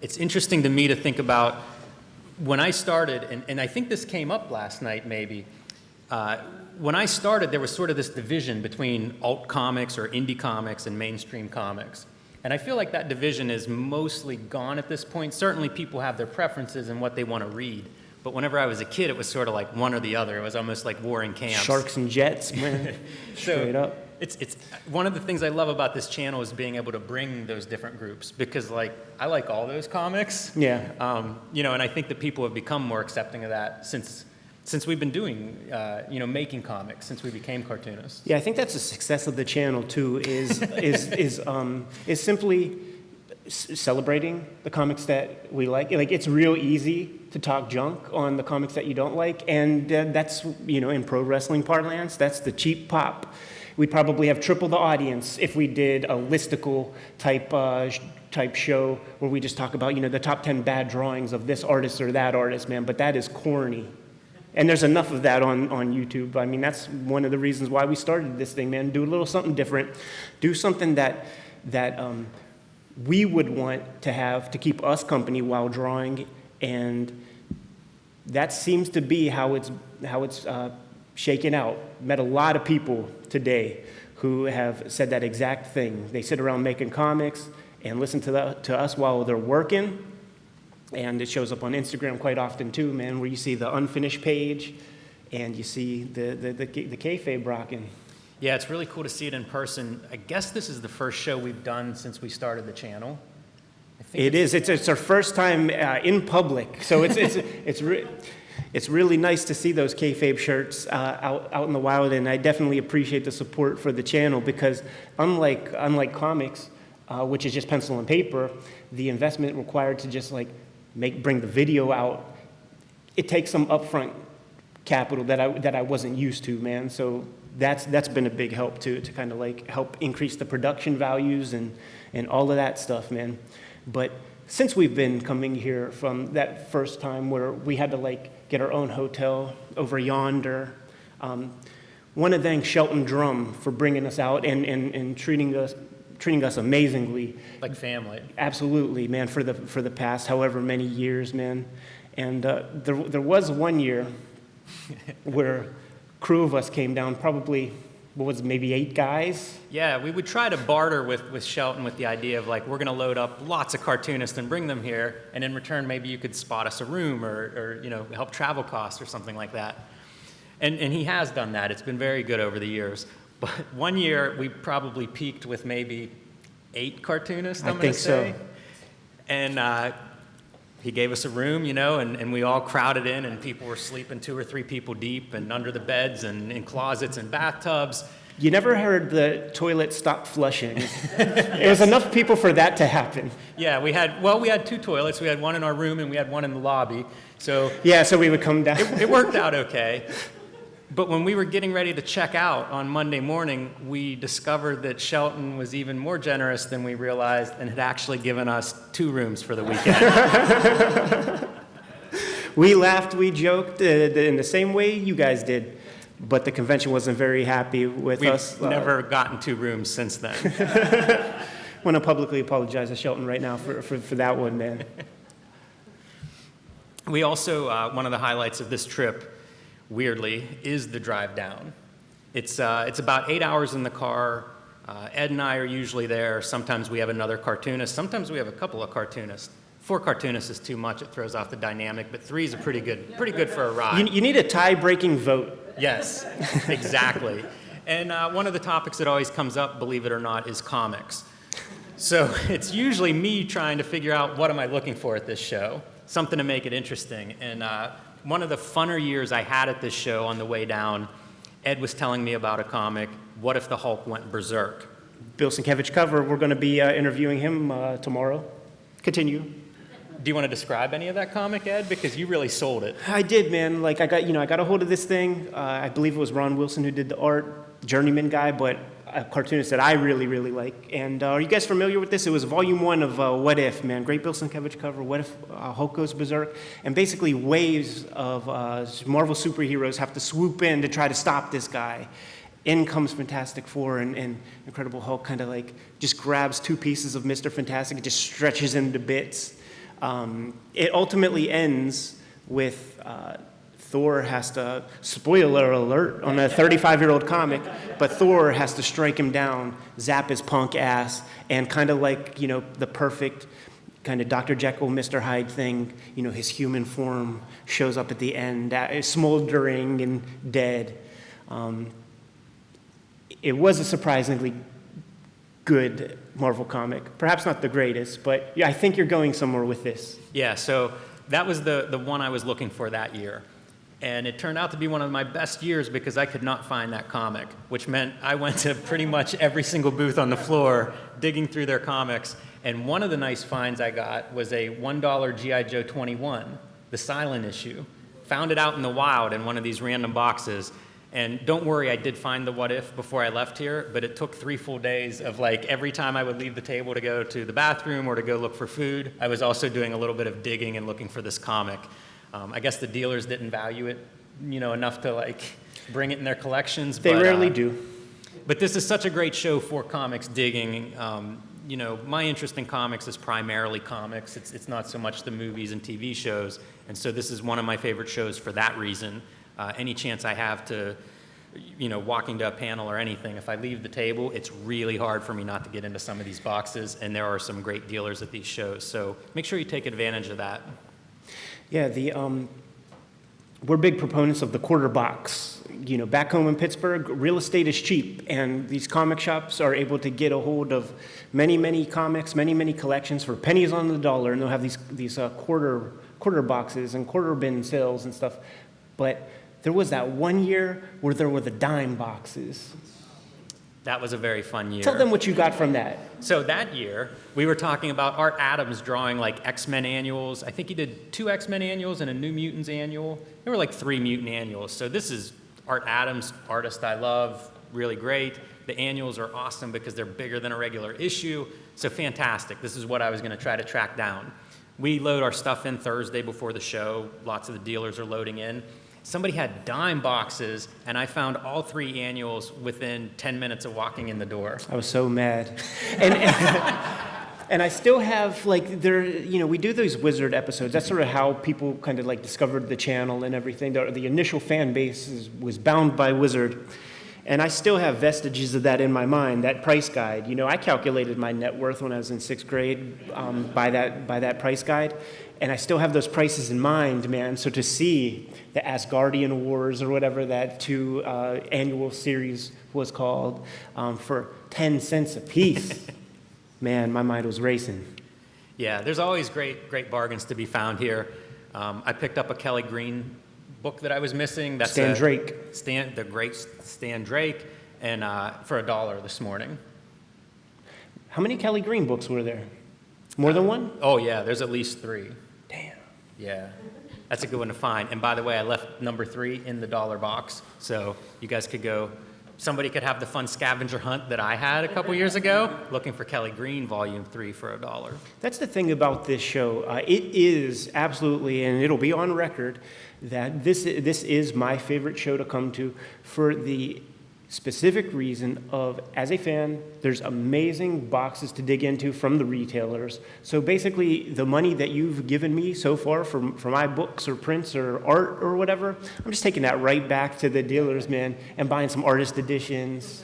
it's interesting to me to think about when I started, and I think this came up last night maybe. When I started, there was sort of this division between alt comics or indie comics and mainstream comics. And I feel like that division is mostly gone at this point. Certainly people have their preferences and what they want to read. But whenever I was a kid, it was sort of like one or the other. It was almost like warring camps. Sharks and jets, man. Straight up. It's one of the things I love about this channel is being able to bring those different groups, because like I like all those comics. Yeah. And I think that people have become more accepting of that since we've been doing, making comics, since we became cartoonists. Yeah, I think that's the success of the channel too. Is simply celebrating the comics that we like. Like, it's real easy to talk junk on the comics that you don't like, and that's, in pro wrestling parlance, that's the cheap pop. We'd probably have triple the audience if we did a listicle type show where we just talk about, the top 10 bad drawings of this artist or that artist, man, but that is corny. And there's enough of that on YouTube. I mean, that's one of the reasons why we started this thing, man. Do a little something different. Do something that we would want to have to keep us company while drawing, and that seems to be how it's shaken out. Met a lot of people today who have said that exact thing. They sit around making comics and listen to us while they're working, and it shows up on Instagram quite often too, man, where you see the unfinished page and you see the kayfabe rocking. Yeah, it's really cool to see it in person. I guess this is the first show we've done since we started the channel. It's our first time in public, so it's really nice to see those kayfabe shirts out in the wild, and I definitely appreciate the support for the channel, because unlike comics, which is just pencil and paper, the investment required to just bring the video out, it takes some upfront capital that I wasn't used to, man. So that's been a big help to kind of help increase the production values and all of that stuff, man. But since we've been coming here from that first time where we had to get our own hotel over yonder, want to thank Shelton Drum for bringing us out and treating us amazingly. Like family. Absolutely, man, for the past however many years, man. And there was one year where crew of us came down, probably, maybe 8 guys? Yeah, we would try to barter with Shelton with the idea of we're going to load up lots of cartoonists and bring them here, and in return maybe you could spot us a room or help travel costs or something like that. And he has done that. It's been very good over the years. But one year we probably peaked with maybe 8 cartoonists, I'm going to say. So. And he gave us a room, and we all crowded in, and people were sleeping 2 or 3 people deep and under the beds and in closets and bathtubs. You never heard the toilet stop flushing. It was enough people for that to happen. Yeah, we had 2 toilets. We had one in our room and we had one in the lobby. So we would come down. It worked out okay. But when we were getting ready to check out on Monday morning, we discovered that Shelton was even more generous than we realized and had actually given us 2 rooms for the weekend. We laughed, we joked in the same way you guys did, but the convention wasn't very happy with us. We've never gotten 2 rooms since then. I want to publicly apologize to Shelton right now for that one, man. We also, one of the highlights of this trip, weirdly, is the drive down. It's about 8 hours in the car. Ed and I are usually there. Sometimes we have another cartoonist. Sometimes we have a couple of cartoonists. 4 cartoonists is too much. It throws off the dynamic, but 3 is pretty good for a ride. You need a tie-breaking vote. Yes, exactly. And one of the topics that always comes up, believe it or not, is comics. So it's usually me trying to figure out what am I looking for at this show, something to make it interesting. And one of the funner years I had at this show on the way down, Ed was telling me about a comic, What If the Hulk Went Berserk? Bill Sienkiewicz cover, we're going to be interviewing him tomorrow. Continue. Do you want to describe any of that comic, Ed? Because you really sold it. I did, man. I got a hold of this thing. I believe it was Ron Wilson who did the art, journeyman guy, but a cartoonist that I really, really like. And are you guys familiar with this? It was volume 1 of What If, man. Great Bill Sienkiewicz cover, What If Hulk Goes Berserk. And basically waves of Marvel superheroes have to swoop in to try to stop this guy. In comes Fantastic Four, and Incredible Hulk kind of just grabs 2 pieces of Mr. Fantastic and just stretches him to bits. It ultimately ends with Thor has to, spoiler alert on a 35-year-old comic, but Thor has to strike him down, zap his punk ass, and kind of like, the perfect kind of Dr. Jekyll, Mr. Hyde thing, his human form shows up at the end, smoldering and dead. It was a surprisingly good Marvel comic. Perhaps not the greatest, but yeah, I think you're going somewhere with this. Yeah, so that was the one I was looking for that year. And it turned out to be one of my best years because I could not find that comic, which meant I went to pretty much every single booth on the floor digging through their comics. And one of the nice finds I got was a $1 G.I. Joe 21, the silent issue. Found it out in the wild in one of these random boxes. And don't worry, I did find the What If before I left here, but it took 3 full days of every time I would leave the table to go to the bathroom or to go look for food, I was also doing a little bit of digging and looking for this comic. I guess the dealers didn't value it, enough to bring it in their collections. They rarely do. But this is such a great show for comics digging. My interest in comics is primarily comics. It's not so much the movies and TV shows. And so this is one of my favorite shows for that reason. Any chance I have to, walking to a panel or anything, if I leave the table, it's really hard for me not to get into some of these boxes. And there are some great dealers at these shows. So make sure you take advantage of that. Yeah, we're big proponents of the quarter box. Back home in Pittsburgh, real estate is cheap, and these comic shops are able to get a hold of many, many comics, many, many collections for pennies on the dollar, and they'll have these quarter boxes and quarter bin sales and stuff. But there was that one year where there were the dime boxes. That was a very fun year. Tell them what you got from that. So that year, we were talking about Art Adams drawing X-Men annuals. I think he did 2 X-Men annuals and a New Mutants annual. There were 3 Mutant annuals. So this is Art Adams, artist I love, really great. The annuals are awesome because they're bigger than a regular issue. So fantastic. This is what I was going to try to track down. We load our stuff in Thursday before the show. Lots of the dealers are loading in. Somebody had dime boxes, and I found all 3 annuals within 10 minutes of walking in the door. I was so mad. And I still have, we do those Wizard episodes. That's sort of how people kind of discovered the channel and everything. The initial fan base was bound by Wizard. And I still have vestiges of that in my mind, that price guide. I calculated my net worth when I was in 6th grade by that price guide. And I still have those prices in mind, man. So to see the Asgardian Wars or whatever that 2 annual series was called for 10 cents a piece, man, my mind was racing. Yeah, there's always great bargains to be found here. I picked up a Kelly Green book that I was missing. That's Stan Drake. The great Stan Drake, and for $1 this morning. How many Kelly Green books were there? More than one? Oh, yeah, there's at least 3. Damn. Yeah, that's a good one to find. And by the way, I left number 3 in the $1 box, so you guys could go. Somebody could have the fun scavenger hunt that I had a couple years ago, looking for Kelly Green Volume 3 for $1. That's the thing about this show. It is absolutely, and it'll be on record, that this is my favorite show to come to for the specific reason of, as a fan, there's amazing boxes to dig into from the retailers. So basically, the money that you've given me so far for my books or prints or art or whatever, I'm just taking that right back to the dealers, man, and buying some artist editions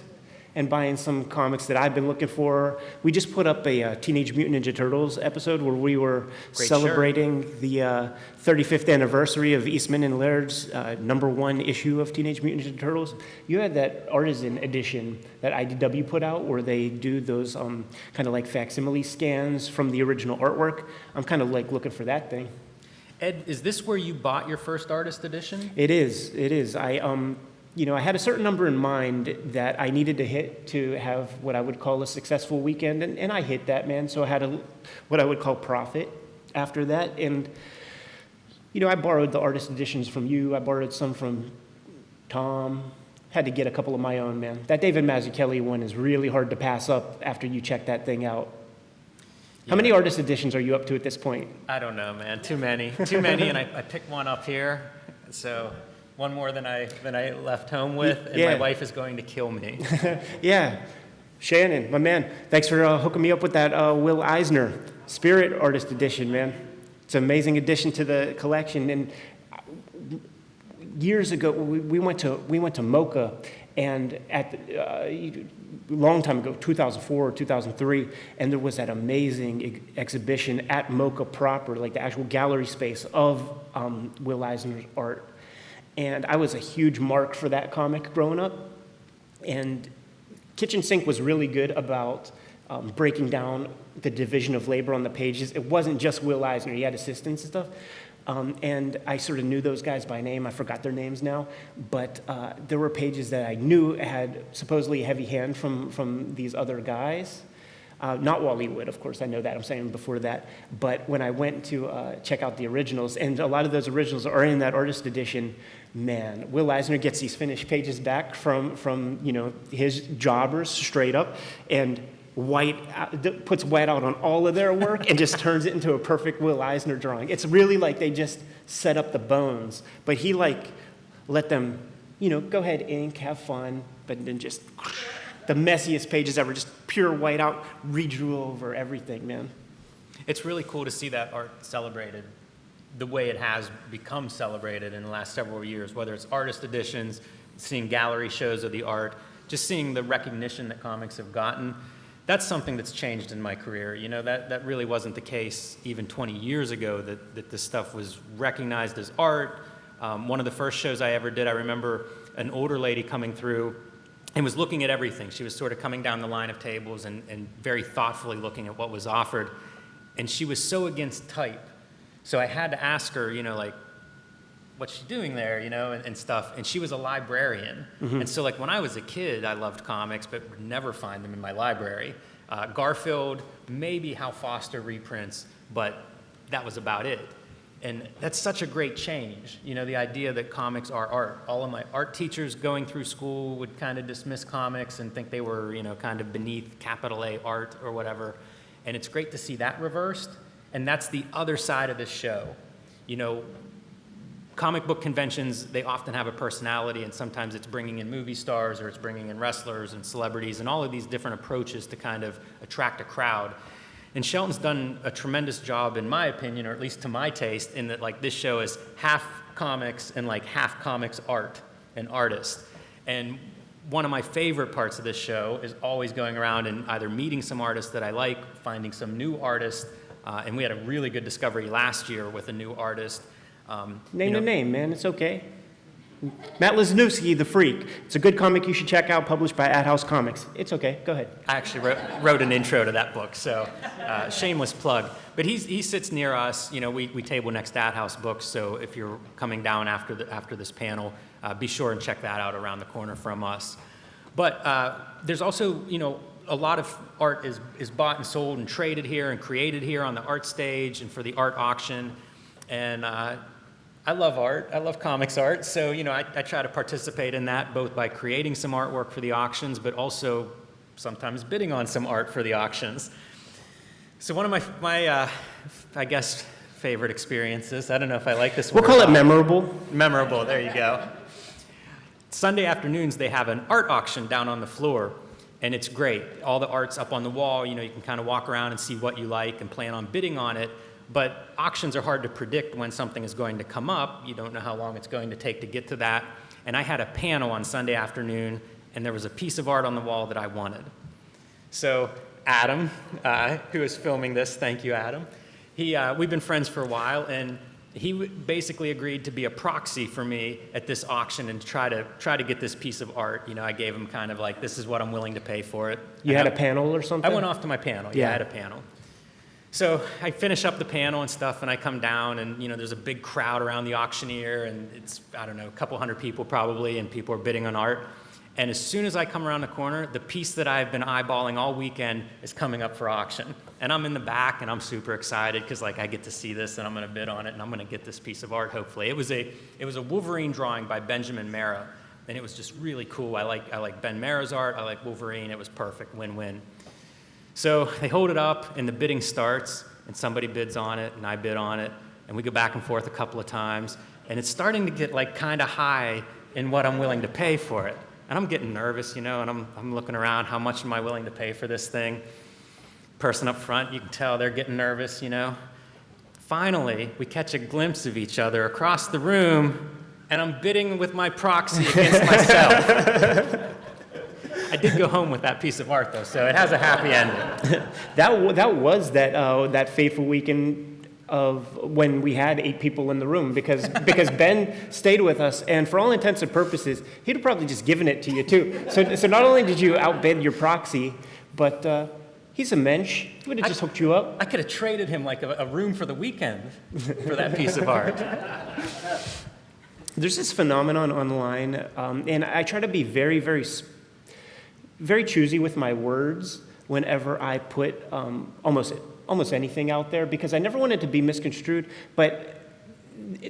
and buying some comics that I've been looking for. We just put up a Teenage Mutant Ninja Turtles episode where we were celebrating the 35th anniversary of Eastman and Laird's #1 issue of Teenage Mutant Ninja Turtles. You had that artisan edition that IDW put out where they do those kind of facsimile scans from the original artwork. I'm kind of looking for that thing. Ed, is this where you bought your first artist edition? It is. I had a certain number in mind that I needed to hit to have what I would call a successful weekend, and I hit that, man. So I had what I would call profit after that. And, I borrowed the artist editions from you. I borrowed some from Tom. Had to get a couple of my own, man. That David Mazzucchelli one is really hard to pass up after you check that thing out. Yeah. How many artist editions are you up to at this point? I don't know, man. Too many, and I picked one up here, so... One more than I left home with, and my wife is going to kill me. Yeah. Shannon, my man, thanks for hooking me up with that Will Eisner Spirit Artist Edition, man. It's an amazing addition to the collection. And years ago, we went to Mocha, and a long time ago, 2004 or 2003, and there was that amazing exhibition at Mocha proper, like the actual gallery space of Will Eisner's art. And I was a huge mark for that comic growing up. And Kitchen Sink was really good about breaking down the division of labor on the pages. It wasn't just Will Eisner, he had assistants and stuff. And I sort of knew those guys by name. I forgot their names now. But there were pages that I knew had supposedly a heavy hand from these other guys. Not Wally Wood, of course, I know that. I'm saying before that. But when I went to check out the originals, and a lot of those originals are in that artist edition, man, Will Eisner gets these finished pages back from his jobbers straight up, and puts white out on all of their work and just turns it into a perfect Will Eisner drawing. It's really like they just set up the bones, but he let them, go ahead, ink, have fun, but then just the messiest pages ever, just pure white out, redrew over everything, man. It's really cool to see that art celebrated the way it has become celebrated in the last several years, whether it's artist editions, seeing gallery shows of the art, just seeing the recognition that comics have gotten. That's something that's changed in my career. That really wasn't the case even 20 years ago, that this stuff was recognized as art. One of the first shows I ever did, I remember an older lady coming through and was looking at everything. She was sort of coming down the line of tables and very thoughtfully looking at what was offered. And she was so against type. So I had to ask her, what's she doing there, and stuff. And she was a librarian. Mm-hmm. And so when I was a kid, I loved comics, but would never find them in my library. Garfield, maybe Hal Foster reprints, but that was about it. And that's such a great change, the idea that comics are art. All of my art teachers going through school would kind of dismiss comics and think they were, kind of beneath capital A art or whatever. And it's great to see that reversed. And that's the other side of this show. Comic book conventions, they often have a personality, and sometimes it's bringing in movie stars or it's bringing in wrestlers and celebrities and all of these different approaches to kind of attract a crowd. And Shelton's done a tremendous job, in my opinion, or at least to my taste, in that this show is half comics and half comics art and artists. And one of my favorite parts of this show is always going around and either meeting some artists that I like, finding some new artists, and we had a really good discovery last year with a new artist. Name the name, man. It's okay. Matt Lesniewski, The Freak. It's a good comic you should check out, published by At House Comics. It's okay. Go ahead. I actually wrote an intro to that book, so shameless plug. But he sits near us. We table next to At House Books, so if you're coming down after this panel, be sure and check that out around the corner from us. But there's also, a lot of art is bought and sold and traded here and created here on the art stage and for the art auction. And I love art. I love comics art. So, I try to participate in that, both by creating some artwork for the auctions, but also sometimes bidding on some art for the auctions. So one of my I guess, favorite experiences, I don't know if I like this word. We'll call it memorable. Memorable, there you go. Sunday afternoons, they have an art auction down on the floor, and it's great. All the art's up on the wall. You can kind of walk around and see what you like and plan on bidding on it. But auctions are hard to predict when something is going to come up. You don't know how long it's going to take to get to that. And I had a panel on Sunday afternoon, and there was a piece of art on the wall that I wanted. So Adam, who is filming this, thank you, Adam. We've been friends for a while, and he basically agreed to be a proxy for me at this auction and try to get this piece of art. I gave him kind of this is what I'm willing to pay for it. You had a panel or something? I went off to my panel. Yeah, I had a panel. So I finish up the panel and stuff, and I come down, and there's a big crowd around the auctioneer, and it's, I don't know, a couple hundred people probably, and people are bidding on art. And as soon as I come around the corner, the piece that I've been eyeballing all weekend is coming up for auction. And I'm in the back, and I'm super excited because I get to see this, and I'm going to bid on it, and I'm going to get this piece of art. Hopefully, it was a Wolverine drawing by Benjamin Mara, and it was just really cool. I like Ben Mara's art. I like Wolverine. It was perfect, win-win. So they hold it up, and the bidding starts, and somebody bids on it, and I bid on it, and we go back and forth a couple of times, and it's starting to get kind of high in what I'm willing to pay for it. And I'm getting nervous, and I'm looking around, how much am I willing to pay for this thing? Person up front, you can tell they're getting nervous, Finally, we catch a glimpse of each other across the room, and I'm bidding with my proxy against myself. I did go home with that piece of art, though, so it has a happy ending. That was that fateful weekend of when we had 8 people in the room because Ben stayed with us, and for all intents and purposes, he'd have probably just given it to you too. So not only did you outbid your proxy, but he's a mensch. He would have just hooked you up. I could have traded him like a room for the weekend for that piece of art. There's this phenomenon online, and I try to be very, very, very choosy with my words whenever I put almost anything out there, because I never want it to be misconstrued. But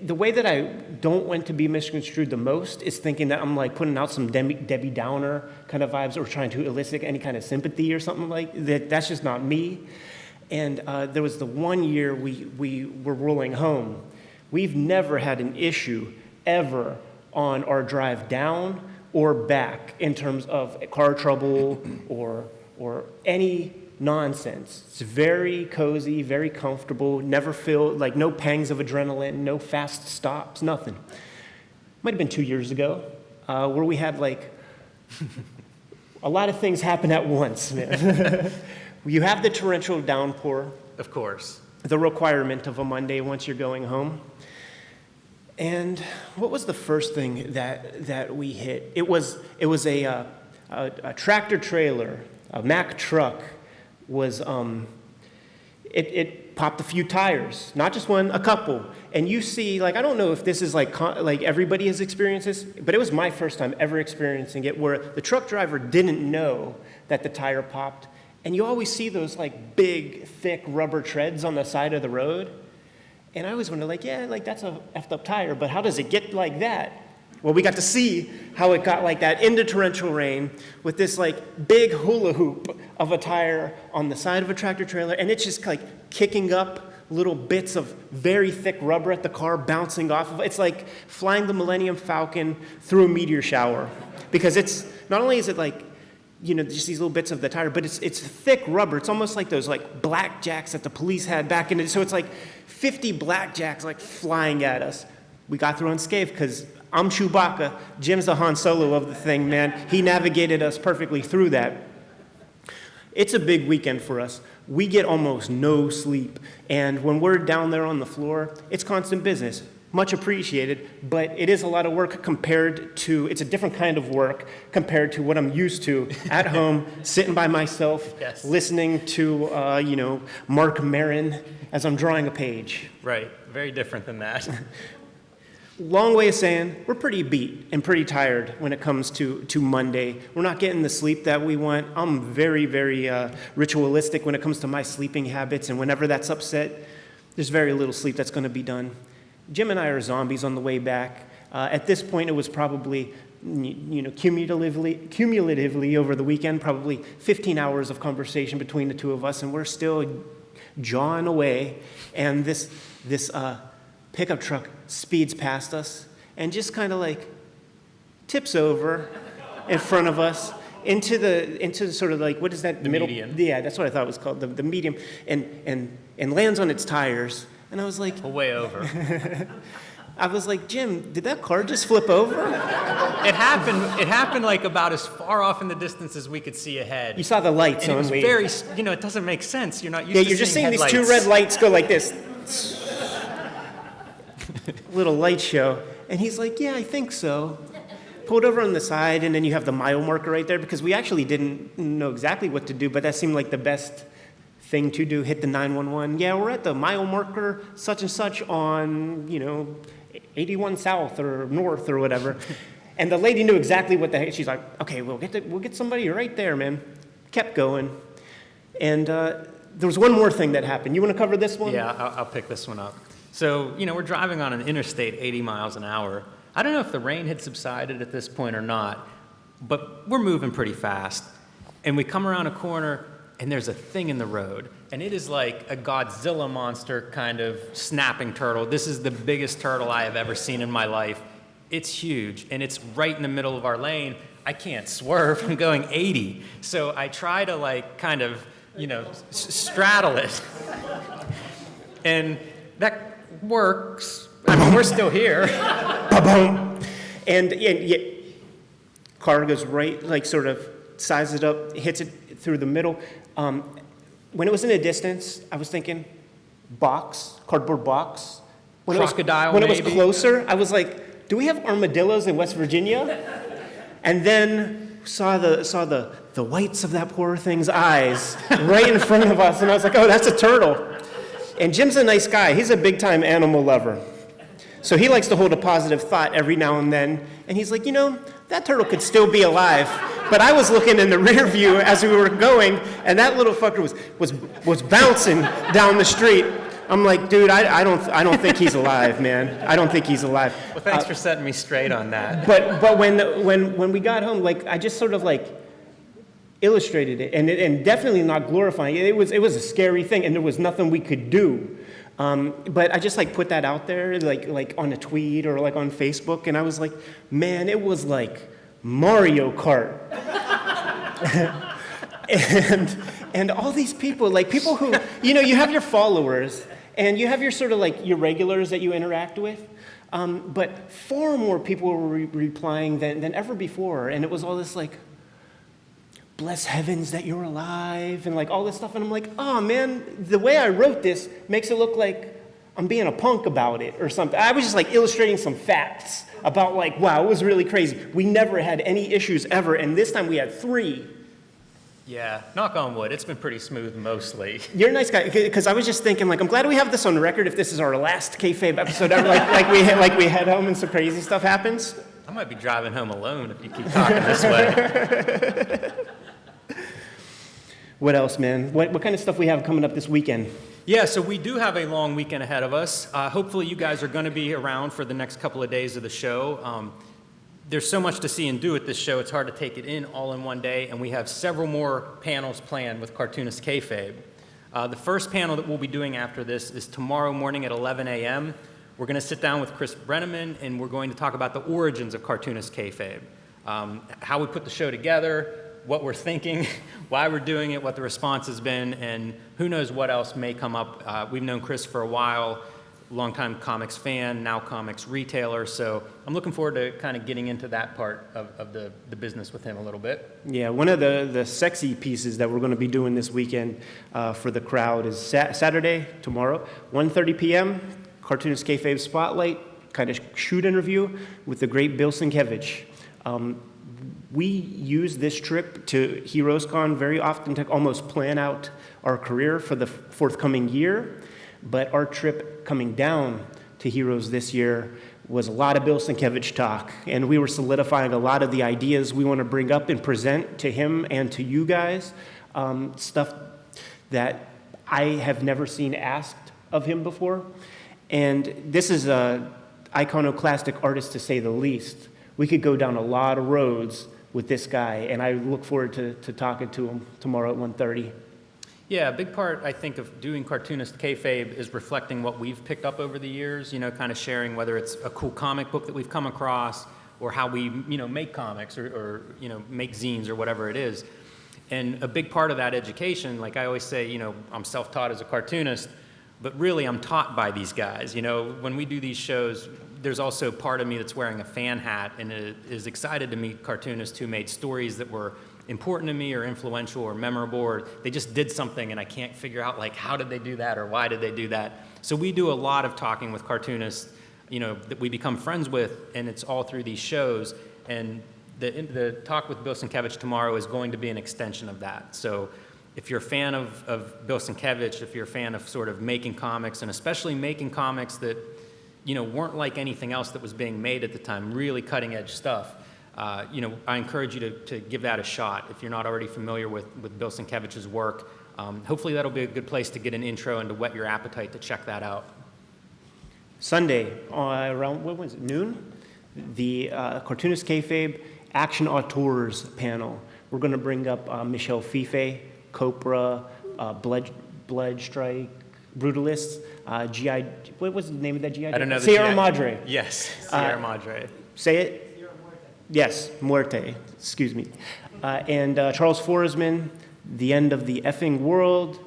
the way that I don't want to be misconstrued the most is thinking that I'm like putting out some Debbie Downer kind of vibes or trying to elicit any kind of sympathy or something like that. That's just not me. And there was the one year we were rolling home. We've never had an issue ever on our drive down or back in terms of car trouble or any nonsense. It's very cozy, very comfortable, never feel like no pangs of adrenaline, no fast stops, nothing. Might have been 2 years ago where we had like a lot of things happen at once, man. You have the torrential downpour. Of course. The requirement of a Monday once you're going home. And what was the first thing that we hit? It was a tractor trailer, a Mack truck was it popped a few tires, not just one, a couple. And you see, like, I don't know if this is like everybody has experienced this, but it was my first time ever experiencing it, where the truck driver didn't know that the tire popped. And you always see those like big, thick rubber treads on the side of the road. And I always wonder, like, yeah, like that's a effed up tire, but how does it get like that? Well, we got to see how it got like that into torrential rain with this like big hula hoop of a tire on the side of a tractor trailer, and it's just like kicking up little bits of very thick rubber at the car, bouncing off of it. It's like flying the Millennium Falcon through a meteor shower, because it's not only is it like, you know, just these little bits of the tire, but it's thick rubber. It's almost like those like blackjacks that the police had back in it. So it's like 50 blackjacks like flying at us. We got through unscathed because I'm Chewbacca. Jim's the Han Solo of the thing, man. He navigated us perfectly through that. It's a big weekend for us. We get almost no sleep. And when we're down there on the floor, it's constant business. Much appreciated, but it is a lot of work compared to, it's a different kind of work compared to what I'm used to at home, sitting by myself, yes, listening to, Mark Maron as I'm drawing a page. Right, very different than that. Long way of saying, we're pretty beat and pretty tired when it comes to Monday. We're not getting the sleep that we want. I'm very, very ritualistic when it comes to my sleeping habits, and whenever that's upset, there's very little sleep that's going to be done. Jim and I are zombies on the way back. At this point, it was probably, cumulatively over the weekend, probably 15 hours of conversation between the two of us, and we're still jawing away. And this pickup truck speeds past us and just kind of like tips over in front of us into sort of like, what is that? The middle? median. Yeah, that's what I thought it was called, the medium, and lands on its tires. And I was like, way over. I was like, Jim, did that car just flip over? It happened like about as far off in the distance as we could see ahead. You saw the lights And on. it was very, it doesn't make sense. You're not used to you're just seeing headlights. these two red lights go like this. Little light show. And he's like, yeah, I think so. Pulled over on the side, and then you have the mile marker right there, because we actually didn't know exactly what to do, but that seemed like the best thing to do. Hit the 911. Yeah, we're at the mile marker such and such on, 81 South or North or whatever. And the lady knew exactly what the heck. She's like, okay, we'll get somebody right there, man. Kept going. And there was one more thing that happened. You want to cover this one? Yeah, I'll pick this one up. So, we're driving on an interstate 80 miles an hour. I don't know if the rain had subsided at this point or not, but we're moving pretty fast. And we come around a corner, and there's a thing in the road. And it is like a Godzilla monster kind of snapping turtle. This is the biggest turtle I have ever seen in my life. It's huge, and it's right in the middle of our lane. I can't swerve. I'm going 80. So I try to, straddle it. And that works. I mean, we're still here. Ba-boom. And yeah, car goes right, like sort of sizes it up, hits it through the middle. When it was in a distance, I was thinking cardboard box. Crocodile, when it was maybe? closer, I was like, do we have armadillos in West Virginia? And then saw the whites of that poor thing's eyes right in front of us, and I was like, oh, that's a turtle. And Jim's a nice guy. He's a big-time animal lover. So he likes to hold a positive thought every now and then. And he's like, that turtle could still be alive. But I was looking in the rear view as we were going, and that little fucker was bouncing down the street. I'm like, dude, I don't think he's alive, man. I don't think he's alive. Well, thanks for setting me straight on that. But when we got home, like I just sort of like illustrated it, and definitely not glorifying it. It was a scary thing, and there was nothing we could do. But I just like put that out there, like on a tweet or like on Facebook, and I was like, man, it was like Mario Kart. and all these people, like people who, you have your followers, and you have your sort of like your regulars that you interact with, but far more people were replying than ever before, and it was all this like, bless heavens that you're alive, and like all this stuff, and I'm like, oh man, the way I wrote this makes it look like I'm being a punk about it or something. I was just like illustrating some facts about like, wow, it was really crazy. We never had any issues ever, and this time we had 3. Yeah, knock on wood, it's been pretty smooth mostly. You're a nice guy, because I was just thinking, like, I'm glad we have this on the record if this is our last kayfabe episode ever, like we head home and some crazy stuff happens. I might be driving home alone if you keep talking this way. What else, man? What kind of stuff we have coming up this weekend? Yeah, so we do have a long weekend ahead of us. Hopefully you guys are going to be around for the next couple of days of the show. There's so much to see and do at this show, it's hard to take it in all in one day, and we have several more panels planned with Cartoonist Kayfabe. The first panel that we'll be doing after this is tomorrow morning at 11 a.m. We're going to sit down with Chris Brenneman, and we're going to talk about the origins of Cartoonist Kayfabe, how we put the show together, what we're thinking, why we're doing it, what the response has been, and who knows what else may come up. We've known Chris for a while, longtime comics fan, now comics retailer, so I'm looking forward to kind of getting into that part of the business with him a little bit. Yeah, one of the sexy pieces that we're going to be doing this weekend for the crowd is Saturday, tomorrow, 1:30 p.m., Cartoonist Kayfabe Spotlight, kind of shoot interview with the great Bill Sienkiewicz. We use this trip to HeroesCon very often to almost plan out our career for the forthcoming year, but our trip coming down to Heroes this year was a lot of Bill Sienkiewicz talk, and we were solidifying a lot of the ideas we want to bring up and present to him and to you guys, stuff that I have never seen asked of him before. And this is an iconoclastic artist, to say the least. We could go down a lot of roads with this guy, and I look forward to talking to him tomorrow at 1:30. Yeah, a big part, I think, of doing Cartoonist Kayfabe is reflecting what we've picked up over the years, kind of sharing whether it's a cool comic book that we've come across or how we, make comics or make zines or whatever it is. And a big part of that education, like I always say, I'm self-taught as a cartoonist, but really I'm taught by these guys. When we do these shows, there's also part of me that's wearing a fan hat and is excited to meet cartoonists who made stories that were important to me or influential or memorable, or they just did something and I can't figure out like how did they do that or why did they do that. So we do a lot of talking with cartoonists, that we become friends with, and it's all through these shows. And the talk with Bill Sienkiewicz tomorrow is going to be an extension of that. So if you're a fan of Bill Sienkiewicz, if you're a fan of sort of making comics, and especially making comics that weren't like anything else that was being made at the time, really cutting edge stuff, I encourage you to give that a shot. If you're not already familiar with Bill Sienkiewicz's work, hopefully that'll be a good place to get an intro and to whet your appetite to check that out. Sunday, around, what was it, noon? The Cartoonist Kayfabe Action Auteurs panel. We're going to bring up Michel Fife, Copra, Bloodstrike, Brutalists, G.I. What was the name of that G.I.? I don't know. Sierra Madre. Yes, Sierra Madre. Say it? Yes, Muerte, excuse me. And Charles Forsman, The End of the Effing World.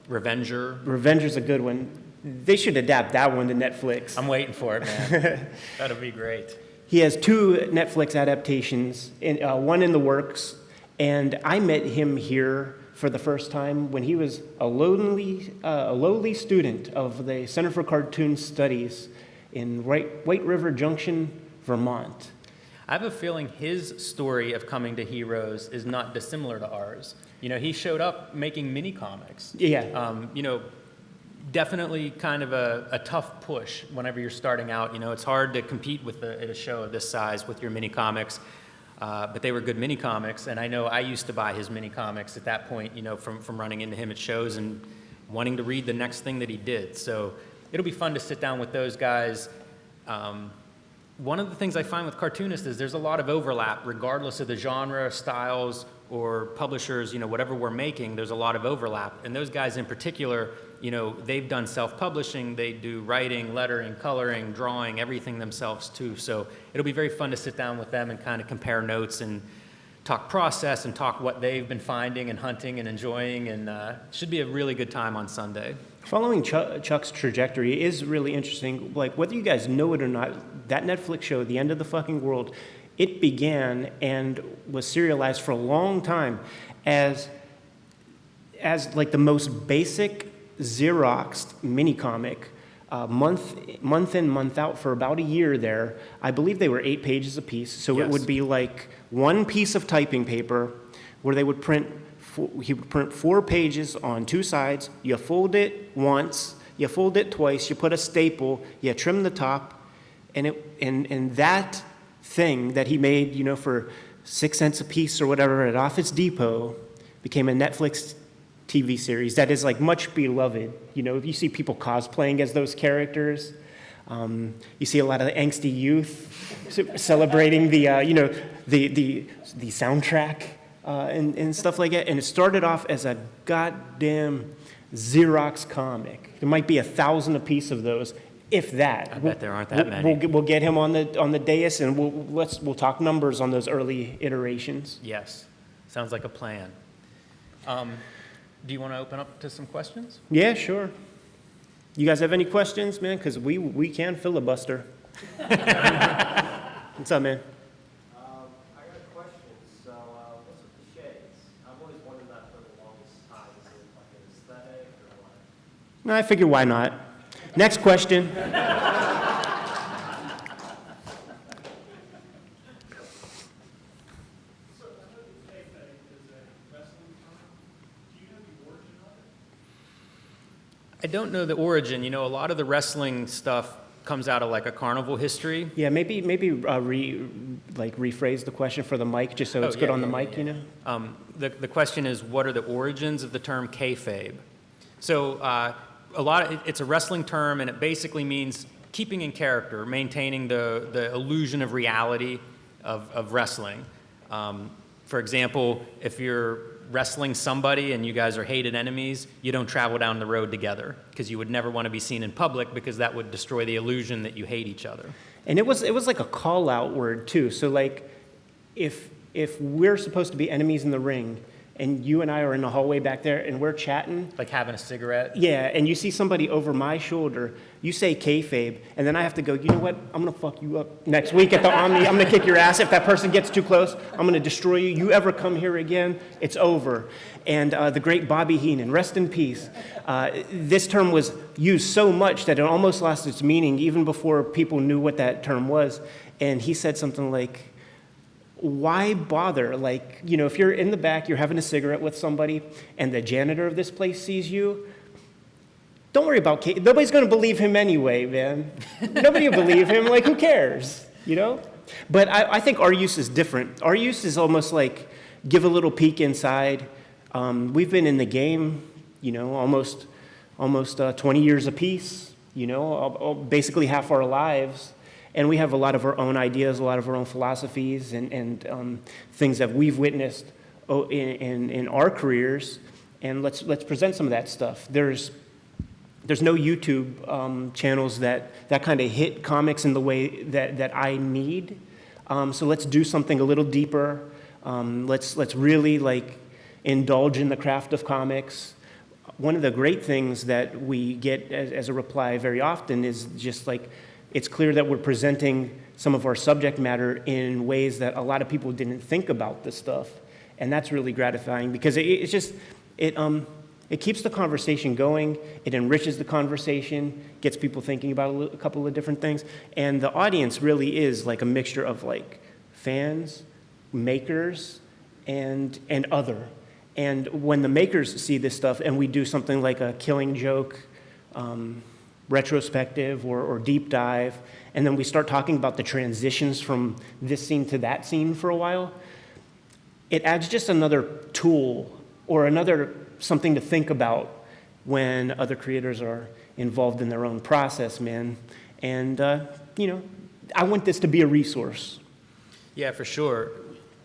Revenger. Revenger's a good one. They should adapt that one to Netflix. I'm waiting for it, man. That'll be great. He has 2 Netflix adaptations, one in the works, and I met him here for the first time when he was a lowly student of the Center for Cartoon Studies in White River Junction, Vermont. I have a feeling his story of coming to Heroes is not dissimilar to ours. He showed up making mini comics. Yeah. Definitely kind of a tough push whenever you're starting out. It's hard to compete with a show of this size with your mini comics, but they were good mini comics. And I know I used to buy his mini comics at that point, from running into him at shows and wanting to read the next thing that he did. So it'll be fun to sit down with those guys. One of the things I find with cartoonists is there's a lot of overlap, regardless of the genre, styles, or publishers, whatever we're making, there's a lot of overlap. And those guys in particular, they've done self-publishing, they do writing, lettering, coloring, drawing, everything themselves too. So it'll be very fun to sit down with them and kind of compare notes and talk process and talk what they've been finding and hunting and enjoying, and should be a really good time on Sunday. Following Chuck's trajectory is really interesting. Like, whether you guys know it or not, that Netflix show, The End of the Fucking World, it began and was serialized for a long time as like the most basic Xeroxed mini comic, month in, month out for about a year there. I believe they were 8 pages a piece, so Yes. It would be like one piece of typing paper where they would print. He would print 4 pages on 2 sides. You fold it once, you fold it twice, you put a staple, you trim the top, and that thing that he made, for 6 cents a piece or whatever at Office Depot became a Netflix TV series that is like much beloved. You see people cosplaying as those characters. You see a lot of angsty youth celebrating the soundtrack. And stuff like that. And it started off as a goddamn Xerox comic. There might be 1,000 a piece of those, if that. I bet there aren't that many. We'll get him on the dais, and we'll talk numbers on those early iterations. Yes, sounds like a plan. Do you want to open up to some questions? Yeah, sure. You guys have any questions, man? Because we can filibuster. What's up, man? No, I figure why not. Next question. I don't know the origin. A lot of the wrestling stuff comes out of like a carnival history. Yeah, maybe rephrase the question for the mic, just so it's good on the mic. The question is, what are the origins of the term kayfabe? So it's a wrestling term, and it basically means keeping in character, maintaining the illusion of reality of wrestling. For example, if you're wrestling somebody and you guys are hated enemies, you don't travel down the road together because you would never want to be seen in public because that would destroy the illusion that you hate each other. And it was like a call-out word too. So like, if we're supposed to be enemies in the ring, and you and I are in the hallway back there, and we're chatting. Like having a cigarette? Yeah, and you see somebody over my shoulder, you say kayfabe, and then I have to go, you know what, I'm going to fuck you up next week at the Omni. I'm going to kick your ass. If that person gets too close, I'm going to destroy you. You ever come here again, it's over. And the great Bobby Heenan, rest in peace. This term was used so much that it almost lost its meaning even before people knew what that term was. And he said something like, why bother? Like, if you're in the back, you're having a cigarette with somebody, and the janitor of this place sees you, don't worry about Kate. Nobody's going to believe him anyway, man. Nobody will believe him. Like, who cares? But I think our use is different. Our use is almost like give a little peek inside. We've been in the game, almost 20 years apiece, basically half our lives. And we have a lot of our own ideas, a lot of our own philosophies, and things that we've witnessed in our careers. And let's present some of that stuff. There's no YouTube channels that kind of hit comics in the way that I need. So let's do something a little deeper. Let's really indulge in the craft of comics. one of the great things that we get as a reply very often is just like, it's clear that we're presenting some of our subject matter in ways that a lot of people didn't think about this stuff. And that's really gratifying because it's just, it keeps the conversation going, it enriches the conversation, gets people thinking about a couple of different things. And the audience really is like a mixture of like fans, makers, and other. And when the makers see this stuff and we do something like a Killing Joke retrospective or deep dive, and then we start talking about the transitions from this scene to that scene for a while, it adds just another tool or another something to think about when other creators are involved in their own process, man. And, I want this to be a resource. Yeah, for sure.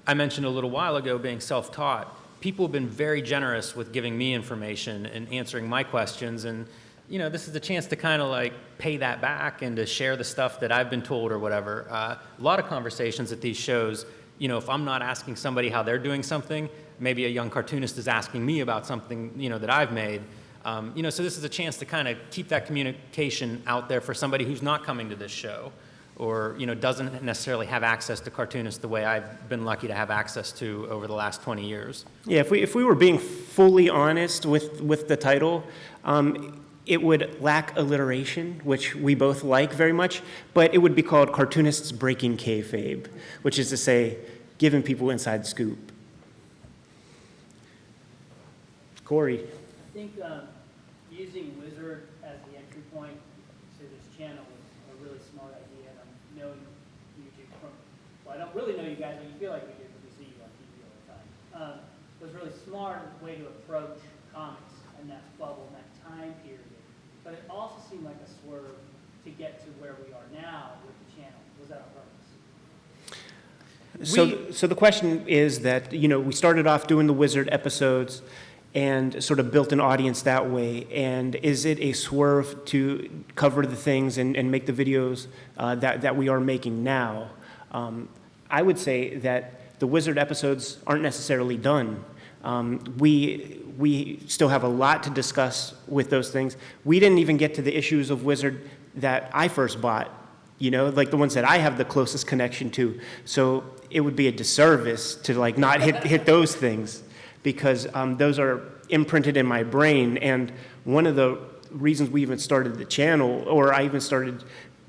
I mentioned a little while ago being self-taught. People have been very generous with giving me information and answering my questions, and this is a chance to kind of like pay that back and to share the stuff that I've been told or whatever. A lot of conversations at these shows, if I'm not asking somebody how they're doing something, maybe a young cartoonist is asking me about something, that I've made. So this is a chance to kind of keep that communication out there for somebody who's not coming to this show or, doesn't necessarily have access to cartoonists the way I've been lucky to have access to over the last 20 years. Yeah, if we were being fully honest with the title, it would lack alliteration, which we both like very much, but it would be called Cartoonists Breaking Kayfabe, which is to say, giving people inside the scoop. Corey. I think using Wizard as the entry point to this channel was a really smart idea, and I'm knowing you two from, well, I don't really know you guys, but you feel like we do because we see you on TV all the time. It was a really smart way to approach comics and that bubble and that time period, but it also seemed like a swerve to get to where we are now with the channel. Was that on purpose? So the question is that, we started off doing the Wizard episodes and sort of built an audience that way. And is it a swerve to cover the things and make the videos that we are making now? I would say that the Wizard episodes aren't necessarily done. We still have a lot to discuss with those things. We didn't even get to the issues of Wizard that I first bought, like the ones that I have the closest connection to. So it would be a disservice to like not hit those things, because those are imprinted in my brain. And one of the reasons we even started the channel, or I even started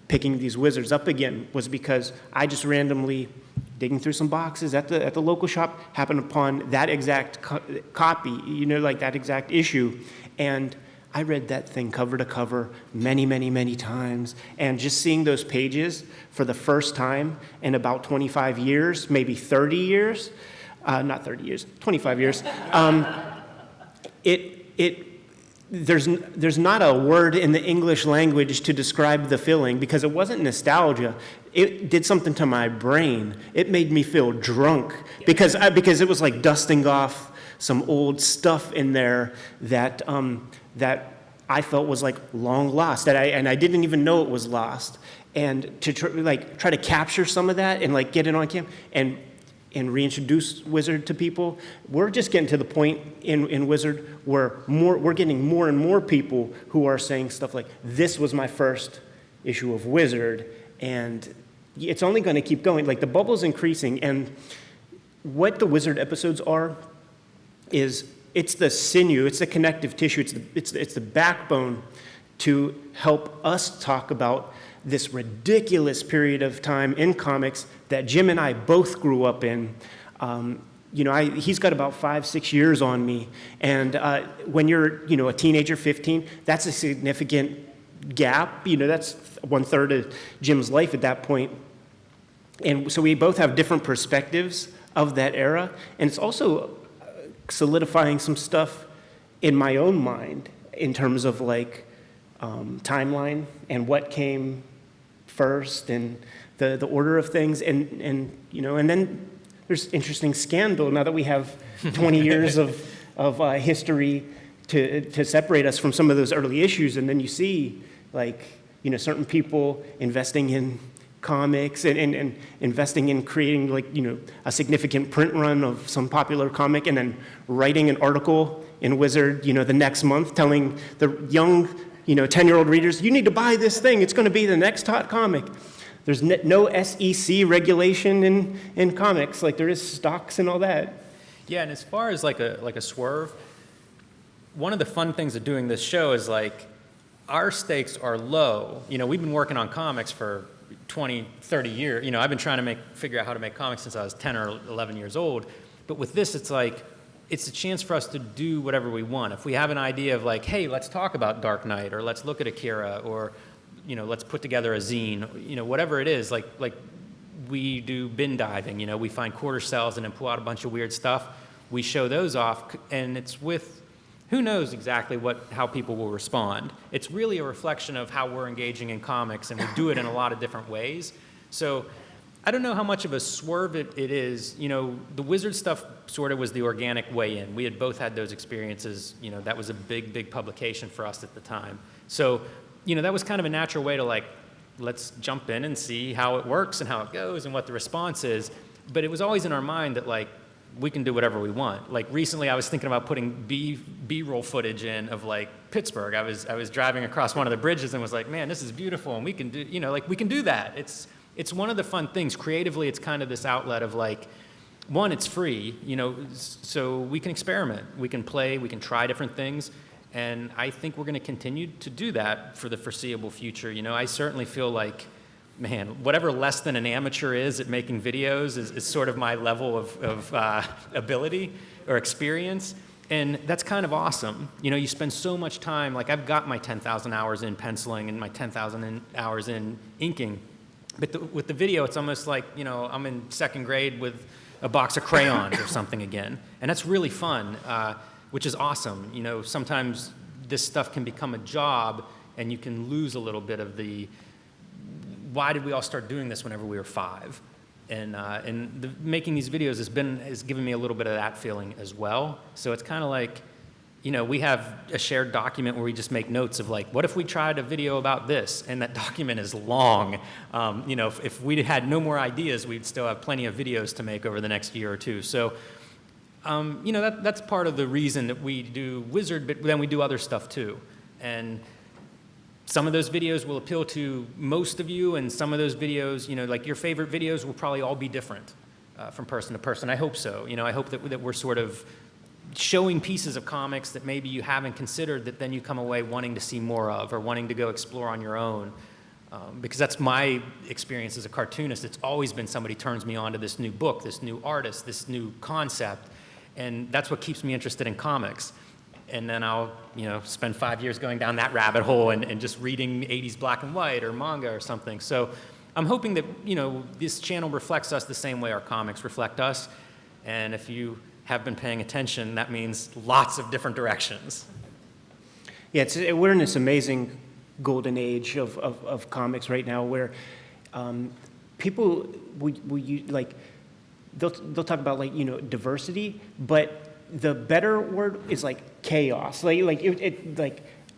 picking these Wizards up again, was because I just randomly, digging through some boxes at the local shop, happened upon that exact copy, like that exact issue. And I read that thing cover to cover many, many, many times. And just seeing those pages for the first time in about 25 years, maybe 30 years, not 30 years, 25 years, there's not a word in the English language to describe the feeling, because it wasn't nostalgia. It did something to my brain. It made me feel drunk because it was like dusting off some old stuff in there that I felt was like long lost, and I didn't even know it was lost. And to try to capture some of that and like get it on camera and reintroduce Wizard to people, we're just getting to the point in Wizard where we're getting more and more people who are saying stuff like, "This was my first issue of Wizard," and it's only going to keep going. Like the bubble's increasing, and what the Wizard episodes are is it's the sinew, it's the connective tissue, it's the backbone to help us talk about this ridiculous period of time in comics that Jim and I both grew up in. He's got about 5-6 years on me, and when you're a teenager, 15, that's a significant gap. That's 1/3 of Jim's life at that point. And so we both have different perspectives of that era, and it's also solidifying some stuff in my own mind in terms of like timeline and what came first and the order of things, and then there's interesting scandal now that we have 20 years of history to separate us from some of those early issues. And then you see like certain people investing in comics and investing in creating like, a significant print run of some popular comic and then writing an article in Wizard, the next month telling the young, 10-year-old readers, you need to buy this thing. It's going to be the next hot comic. There's no SEC regulation in comics like there is stocks and all that. Yeah, and as far as like a swerve, one of the fun things of doing this show is like our stakes are low. We've been working on comics for 20, 30 years. I've been trying to figure out how to make comics since I was 10 or 11 years old. But with this, it's like, it's a chance for us to do whatever we want. If we have an idea of like, hey, let's talk about Dark Knight, or let's look at Akira, or, let's put together a zine, whatever it is, like we do bin diving, we find quarter shells and then pull out a bunch of weird stuff. We show those off, and it's with, who knows exactly how people will respond. It's really a reflection of how we're engaging in comics, and we do it in a lot of different ways. So I don't know how much of a swerve it is. The Wizard stuff sort of was the organic way in. We had both had those experiences. That was a big, big publication for us at the time. So, that was kind of a natural way to like, let's jump in and see how it works and how it goes and what the response is. But it was always in our mind that like, we can do whatever we want. Like recently I was thinking about putting B-roll footage in of like Pittsburgh. I was driving across one of the bridges and was like, man, this is beautiful, and we can do, we can do that. It's one of the fun things. Creatively, it's kind of this outlet of like, one, it's free, so we can experiment, we can play, we can try different things, and I think we're going to continue to do that for the foreseeable future. I certainly feel like, man, whatever less than an amateur is at making videos is sort of my level of ability or experience, and that's kind of awesome. You spend so much time, like I've got my 10,000 hours in penciling and my 10,000 hours in inking, but with the video, it's almost like, I'm in second grade with a box of crayons or something again, and that's really fun, which is awesome. Sometimes this stuff can become a job, and you can lose a little bit of the, why did we all start doing this whenever we were 5? And making these videos has given me a little bit of that feeling as well. So it's kind of like, we have a shared document where we just make notes of like, what if we tried a video about this? And that document is long. If we had no more ideas, we'd still have plenty of videos to make over the next year or two. So, that's part of the reason that we do Wizard, but then we do other stuff too. And some of those videos will appeal to most of you, and some of those videos, like your favorite videos will probably all be different from person to person. I hope so. I hope that we're sort of showing pieces of comics that maybe you haven't considered that then you come away wanting to see more of or wanting to go explore on your own. Because that's my experience as a cartoonist. It's always been somebody turns me on to this new book, this new artist, this new concept, and that's what keeps me interested in comics. And then I'll, spend 5 years going down that rabbit hole and just reading 80s black and white or manga or something. So I'm hoping that, this channel reflects us the same way our comics reflect us. And if you have been paying attention, that means lots of different directions. Yeah, we're in this amazing golden age of comics right now where people, they'll talk about like, diversity, but the better word is like chaos. Like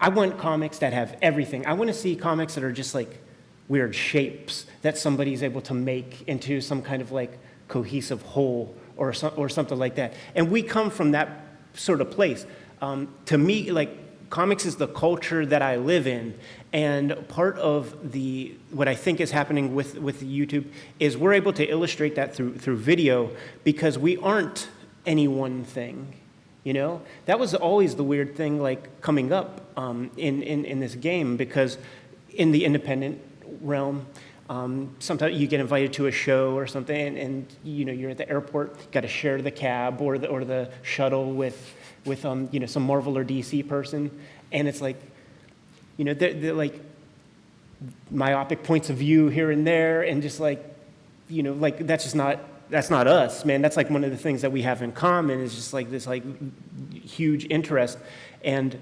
I want comics that have everything. I want to see comics that are just like weird shapes that somebody's able to make into some kind of like cohesive whole or something like that. And we come from that sort of place. To me, like comics is the culture that I live in, and part of what I think is happening with YouTube is we're able to illustrate that through video because we aren't any one thing, That was always the weird thing, like coming up in this game, because in the independent realm, sometimes you get invited to a show or something, and you're at the airport, got to share the cab or the shuttle with some Marvel or DC person, and it's like, they're like myopic points of view here and there, and just like, like that's not us, man. That's like one of the things that we have in common is just like this like huge interest. And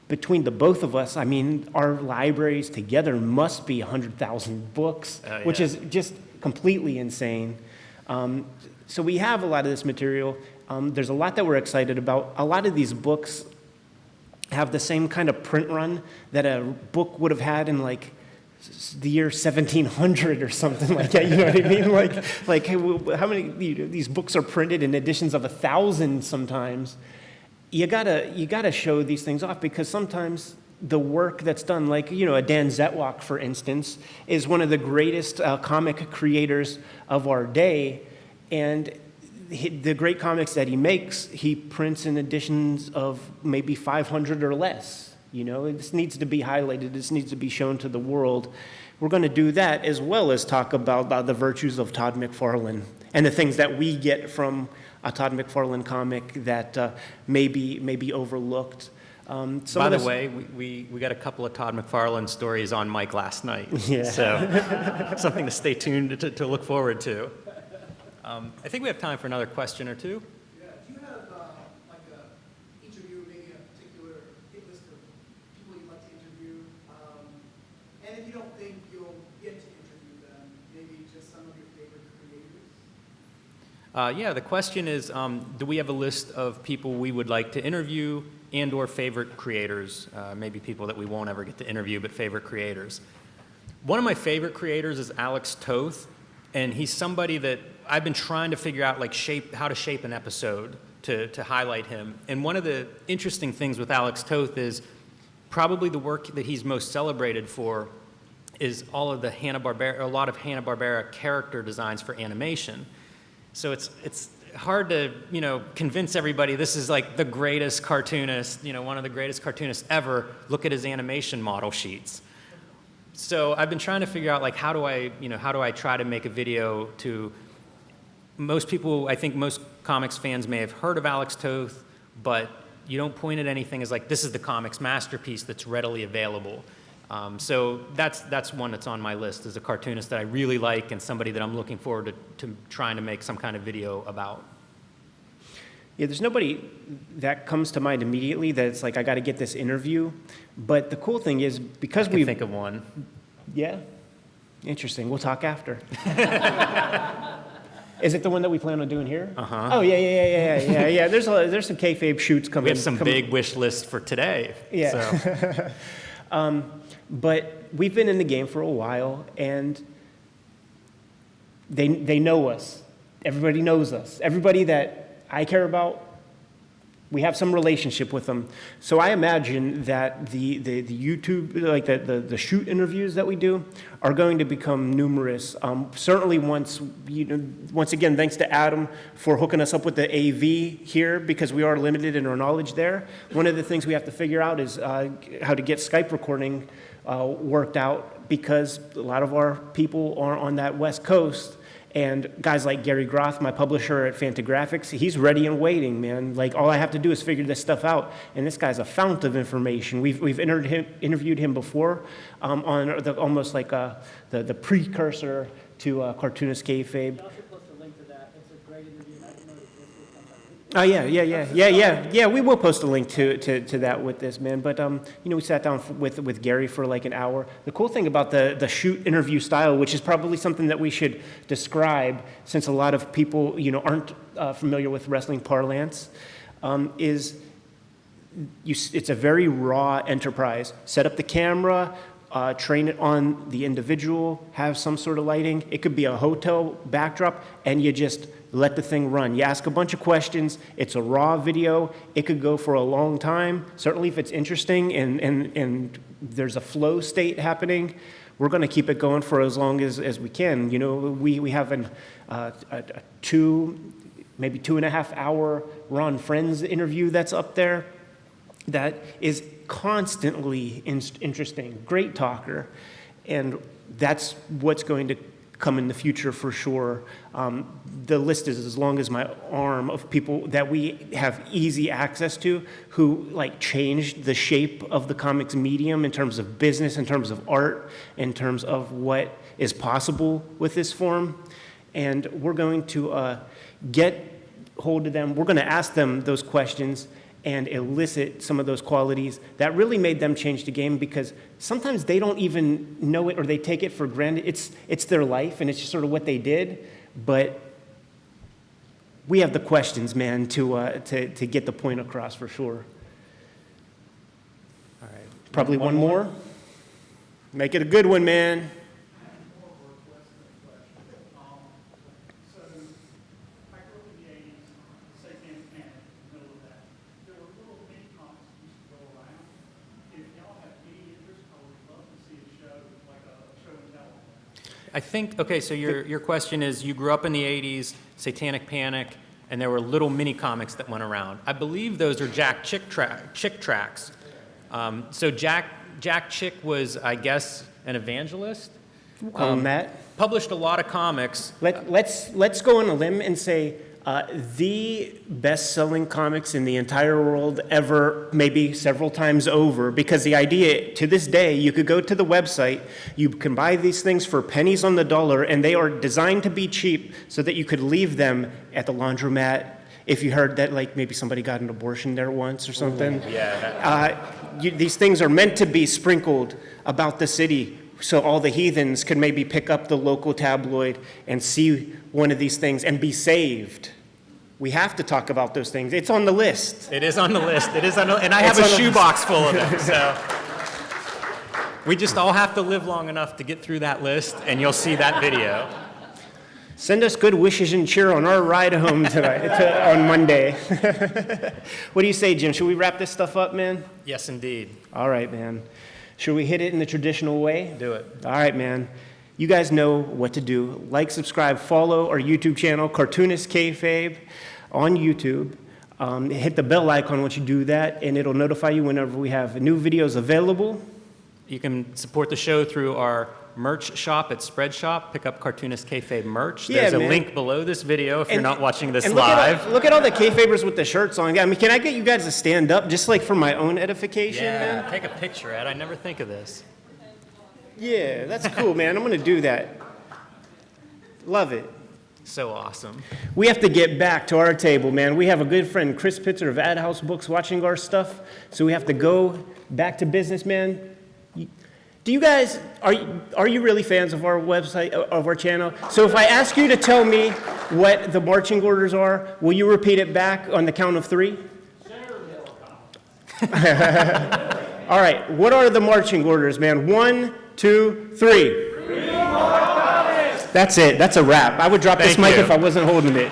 between the both of us, I mean, our libraries together must be 100,000 books, yeah. Which is just completely insane. So we have a lot of this material. There's a lot that we're excited about. A lot of these books have the same kind of print run that a book would have had in like the year 1700 or something like that. You know what I mean? Like how many these books are printed in editions of 1,000 sometimes. You gotta show these things off, because sometimes the work that's done, like, a Dan Zetwalk, for instance, is one of the greatest comic creators of our day, and the great comics that he makes, he prints in editions of maybe 500 or less. This needs to be highlighted. This needs to be shown to the world. We're going to do that, as well as talk about the virtues of Todd McFarlane and the things that we get from a Todd McFarlane comic that may be overlooked. By the way, we got a couple of Todd McFarlane stories on Mike last night. Yeah. So something to stay tuned to look forward to. I think we have time for another question or two. Yeah. Do you have each of you maybe a particular hit list of people you'd like to interview? And if you don't think you'll get to interview them, maybe just some of your favorite creators? Yeah, the question is, do we have a list of people we would like to interview and or favorite creators? Maybe people that we won't ever get to interview, but favorite creators. One of my favorite creators is Alex Toth, and he's somebody that I've been trying to figure out how to shape an episode to highlight him. And one of the interesting things with Alex Toth is probably the work that he's most celebrated for is all of the a lot of Hanna-Barbera character designs for animation. So it's hard to, convince everybody this is like the greatest cartoonist, one of the greatest cartoonists ever. Look at his animation model sheets. So I've been trying to figure out how do I try to make a video to most people. I think most comics fans may have heard of Alex Toth, but you don't point at anything as this is the comics masterpiece that's readily available. So that's one that's on my list as a cartoonist that I really like and somebody that I'm looking forward to trying to make some kind of video about. Yeah, there's nobody that comes to mind immediately that it's I got to get this interview. But the cool thing is, because we think of one. Yeah, interesting. We'll talk after. Is it the one that we plan on doing here? Uh-huh. Oh yeah. There's some kayfabe shoots coming. We have some big wish list for today. Yeah. So. But we've been in the game for a while, and they know us. Everybody knows us. Everybody that I care about, we have some relationship with them. So I imagine that the YouTube, the shoot interviews that we do are going to become numerous. Certainly once again, thanks to Adam for hooking us up with the AV here, because we are limited in our knowledge there. One of the things we have to figure out is how to get Skype recording worked out, because a lot of our people are on that West Coast. And guys like Gary Groth, my publisher at Fantagraphics, he's ready and waiting, man. All I have to do is figure this stuff out. And this guy's a fount of information. We've interviewed him before on almost the precursor to Cartoonist Kayfabe. You also post a link to that. It's a great interview. I can notice this Oh yeah. We will post a link to that with this, man. But we sat down with Gary for an hour. The cool thing about the shoot interview style, which is probably something that we should describe, since a lot of people aren't familiar with wrestling parlance, is it's a very raw enterprise. Set up the camera. Train it on the individual, have some sort of lighting. It could be a hotel backdrop, and you just let the thing run. You ask a bunch of questions. It's a raw video. It could go for a long time. Certainly if it's interesting and there's a flow state happening, we're going to keep it going for as long as we can. We have a maybe 2.5 hour Ron Friends interview that's up there that is constantly interesting, great talker, and that's what's going to come in the future for sure. The list is as long as my arm of people that we have easy access to, who changed the shape of the comics medium in terms of business, in terms of art, in terms of what is possible with this form. And we're going to get hold of them. We're going to ask them those questions and elicit some of those qualities that really made them change the game, because sometimes they don't even know it, or they take it for granted. It's their life, and it's just sort of what they did. But we have the questions, man, to get the point across for sure. All right. Probably one more. Make it a good one, man. So, I grew up in the 80s, Satanic Panic, middle of that. There were little mini comics that used to go around. If y'all have any interest, I would love to see a show, like a show and tell. I think, okay, so your question is, you grew up in the 80s, Satanic Panic, and there were little mini comics that went around. I believe those are Chick tracks. So Jack Chick was, I guess, an evangelist. That. Published a lot of comics. Let's go on a limb and say the best-selling comics in the entire world ever, maybe several times over, because the idea, to this day, you could go to the website, you can buy these things for pennies on the dollar, and they are designed to be cheap so that you could leave them at the laundromat. If you heard that, like, maybe somebody got an abortion there once or something. These things are meant to be sprinkled about the city so all the heathens could maybe pick up the local tabloid and see one of these things and be saved. We have to talk about those things. It's on the list. It is on the list. It is on the, and I have a shoebox full of them. So we just all have to live long enough to get through that list, and you'll see that video. Send us good wishes and cheer on our ride home tonight, on Monday. What do you say, Jim? Should we wrap this stuff up, man? Yes, indeed. All right, man. Should we hit it in the traditional way? Do it. All right, man. You guys know what to do. Like, subscribe, follow our YouTube channel, Cartoonist Kayfabe, on YouTube. Hit the bell icon once you do that, and it'll notify you whenever we have new videos available. You can support the show through our merch shop at Spreadshop. Pick up Cartoonist Kayfabe merch. Yeah, There's a man. link below this video if you're not watching this and live. Look at all the Kayfabers with the shirts on. I mean, can I get you guys to stand up just like for my own edification, Yeah, man? take a picture, Ed. I never think of this. Yeah, that's cool, man. I'm going to do that. Love it. So awesome. We have to get back to our table, man. We have a good friend, Chris Pitzer of Ad House Books, watching our stuff. So we have to go back to business, man. Do you guys, are you really fans of our website, of our channel? So if I ask you to tell me what the marching orders are, will you repeat it back on the count of 3? All right, what are the marching orders, man? 1, 2, 3. That's it. That's a wrap. I would drop this Thank mic you. if I wasn't holding it.